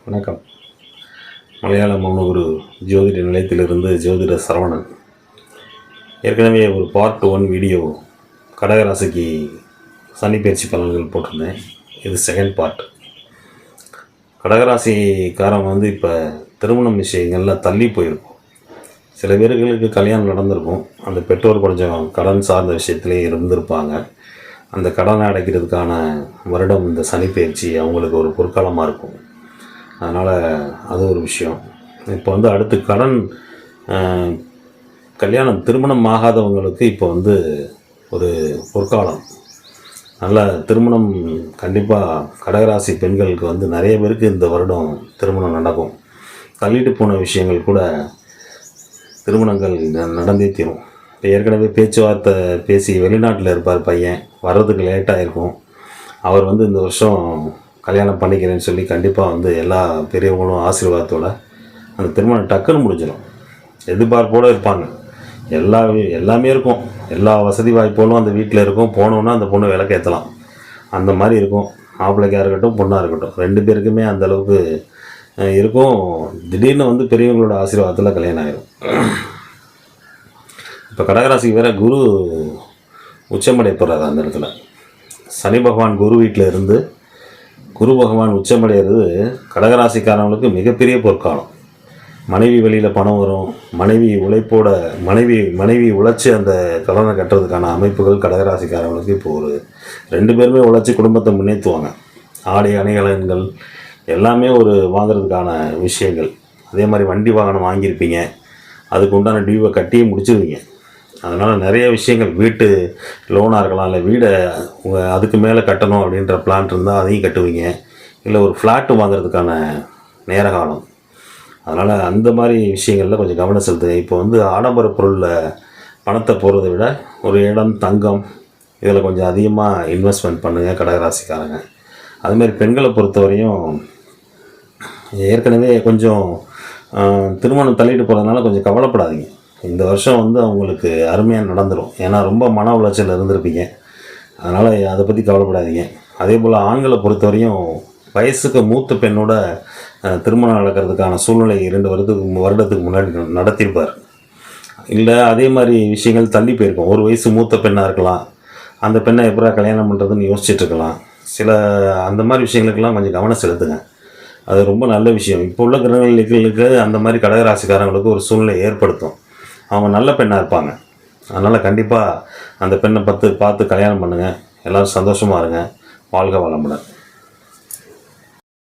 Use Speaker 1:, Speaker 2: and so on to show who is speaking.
Speaker 1: வணக்கம். மலையாள மௌனகுரு ஜோதிட நிலையத்திலிருந்து ஜோதிட சரவணன். ஏற்கனவே ஒரு பார்ட் 1 வீடியோ கடகராசிக்கு சனி பயிற்சி பலன்கள் போட்டிருந்தேன். இது செகண்ட் பார்ட். கடகராசிக்காரங்க இப்போ திருமணம் விஷயங்களில் தள்ளி போயிருக்கும். சில பேர்களுக்கு கல்யாணம் நடந்திருக்கும். அந்த பெற்றோர் கொஞ்சம் கடன் சார்ந்த விஷயத்துலேயே இருந்திருப்பாங்க. அந்த கடனை அடைக்கிறதுக்கான வருடம் இந்த சனி பயிற்சி அவங்களுக்கு ஒரு பொற்காலமாக இருக்கும். அதனால் அது ஒரு விஷயம். இப்போ அடுத்து கடன் கல்யாணம் திருமணம் ஆகாதவங்களுக்கு இப்போ ஒரு பொற்காலம். நல்ல திருமணம் கண்டிப்பாக கடகராசி பெண்களுக்கு நிறைய பேருக்கு இந்த வருடம் திருமணம் நடக்கும். தள்ளிட்டு போன விஷயங்கள் கூட திருமணங்கள் நடந்தே தீரும். இப்போ ஏற்கனவே பேச்சுவார்த்தை பேசி வெளிநாட்டில் இருப்பார் பையன், வர்றதுக்கு லேட்டாக இருக்கும். அவர் இந்த வருஷம் கல்யாணம் பண்ணிக்கிறேன்னு சொல்லி கண்டிப்பாக எல்லா பெரியவங்களும் ஆசீர்வாதத்தோடு அந்த திருமணம் டக்குன்னு முடிஞ்சிடும். எதிர்பார்ப்போடு இருப்பாங்க. எல்லாமே இருக்கும். எல்லா வசதி வாய்ப்புகளும் அந்த வீட்டில் இருக்கும். போனோன்னா அந்த பொண்ணு விளக்கேற்றலாம். அந்த மாதிரி இருக்கும். மாப்பிள்ளைக்காக இருக்கட்டும், பொண்ணாக இருக்கட்டும், 2 பேருக்குமே அந்தளவுக்கு இருக்கும். திடீர்னு பெரியவங்களோட ஆசீர்வாதத்தில் கல்யாணம் ஆகிடும். இப்போ கடகராசிக்கு வேறு குரு உச்சமடை போகிறாரு. அந்த இடத்துல சனி பகவான் குரு வீட்டில் இருந்து குரு பகவான் உச்சமடைகிறது கடகராசிக்காரங்களுக்கு மிகப்பெரிய பொற்காலம். மனைவி வெளியில் பணம் வரும். மனைவி உழைச்சி அந்த கடனை கட்டுறதுக்கான அமைப்புகள் கடகராசிக்காரங்களுக்கு இப்போ 2 பேருமே உழைச்சி குடும்பத்தை முன்னேற்றுவாங்க. ஆடை அணிகலன்கள் எல்லாமே வாங்கிறதுக்கான விஷயங்கள். அதே மாதிரி வண்டி வாகனம் வாங்கியிருப்பீங்க, அதுக்கு உண்டான டியூவை கட்டி முடிச்சிருவீங்க. அதனால் நிறைய விஷயங்கள், வீட்டு லோனாக இருக்கலாம், இல்லை வீடை அதுக்கு மேலே கட்டணும் அப்படின்ற பிளான் இருந்தால் அதையும் கட்டுவீங்க. இல்லை ஒரு ஃப்ளாட்டு வாங்கிறதுக்கான நேர காலம். அதனால் அந்த மாதிரி விஷயங்களில் கொஞ்சம் கவனம் செலுத்துங்க. இப்போ ஆடம்பர பொருளில் பணத்தை போடுறதை விட ஒரு இடம், தங்கம் இதில் கொஞ்சம் அதிகமாக இன்வெஸ்ட்மெண்ட் பண்ணுங்கள் கடகராசிக்காரங்க. அதுமாதிரி பெண்களை பொறுத்தவரையும் ஏற்கனவே கொஞ்சம் திருமணம் தள்ளிட்டு போகிறதுனால கொஞ்சம் கவலைப்படாதீங்க. இந்த வருஷம் அவங்களுக்கு அருமையாக நடந்துடும். ஏன்னா ரொம்ப மன உளைச்சல் இருந்திருப்பீங்க. அதனால் அதை பற்றி கவலைப்படாதீங்க. அதே போல் ஆண்களை பொறுத்தவரையும் வயசுக்கு மூத்த பெண்ணோட திருமணம் நடக்கிறதுக்கான சூழ்நிலை 2 வருடத்துக்கு முன்னாடி நடத்தியிருப்பார். இல்லை அதே மாதிரி விஷயங்கள் தள்ளி போயிருக்கும். ஒரு வயசு மூத்த பெண்ணாக இருக்கலாம். அந்த பெண்ணை எப்படா கல்யாணம் பண்ணுறதுன்னு யோசிச்சுட்ருக்கலாம். அந்த மாதிரி விஷயங்களுக்கெல்லாம் கொஞ்சம் கவனம் செலுத்துங்க. அது ரொம்ப நல்ல விஷயம். இப்போ உள்ள கிரகங்களுக்கு அந்த மாதிரி கடகராசிக்காரங்களுக்கு ஒரு சூழ்நிலை ஏற்படுத்தும். அவங்க நல்ல பெண்ணாக இருப்பாங்க. அதனால் கண்டிப்பாக அந்த பெண்ணை பார்த்து கல்யாணம் பண்ணுங்கள். எல்லோரும் சந்தோஷமாக இருங்க. வாழ்க வளமுடன்.